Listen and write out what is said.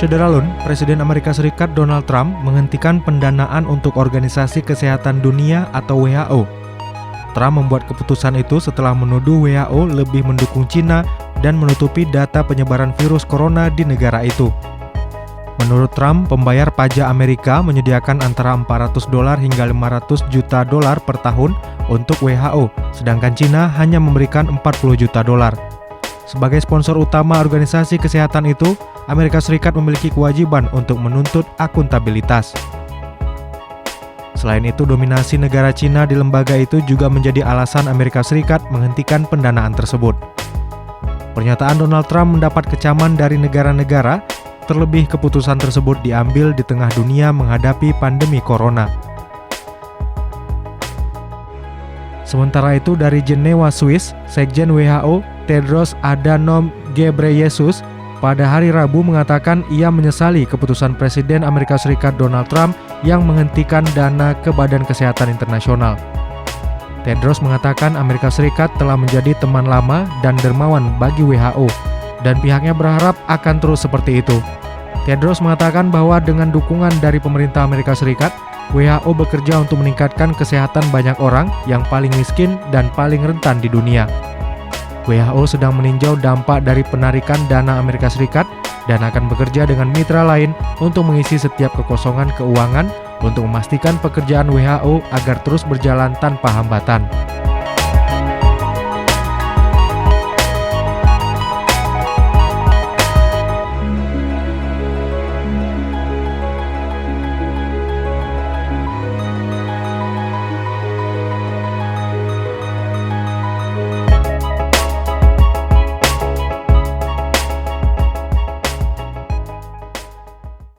Syederalun, Presiden Amerika Serikat Donald Trump menghentikan pendanaan untuk Organisasi Kesehatan Dunia atau WHO. Trump membuat keputusan itu setelah menuduh WHO lebih mendukung Cina dan menutupi data penyebaran virus corona di negara itu. Menurut Trump, pembayar pajak Amerika menyediakan antara $400 hingga $500 juta per tahun untuk WHO, sedangkan Cina hanya memberikan $40 juta. Sebagai sponsor utama organisasi kesehatan itu, Amerika Serikat memiliki kewajiban untuk menuntut akuntabilitas. Selain itu, dominasi negara Cina di lembaga itu juga menjadi alasan Amerika Serikat menghentikan pendanaan tersebut. Pernyataan Donald Trump mendapat kecaman dari negara-negara, terlebih keputusan tersebut diambil di tengah dunia menghadapi pandemi corona. Sementara itu, dari Jenewa, Swiss, Sekjen WHO, Tedros Adhanom Ghebreyesus, pada hari Rabu mengatakan ia menyesali keputusan Presiden Amerika Serikat Donald Trump yang menghentikan dana ke Badan Kesehatan Internasional. Tedros mengatakan Amerika Serikat telah menjadi teman lama dan dermawan bagi WHO, dan pihaknya berharap akan terus seperti itu. Tedros mengatakan bahwa dengan dukungan dari pemerintah Amerika Serikat, WHO bekerja untuk meningkatkan kesehatan banyak orang yang paling miskin dan paling rentan di dunia. WHO sedang meninjau dampak dari penarikan dana Amerika Serikat dan akan bekerja dengan mitra lain untuk mengisi setiap kekosongan keuangan untuk memastikan pekerjaan WHO agar terus berjalan tanpa hambatan.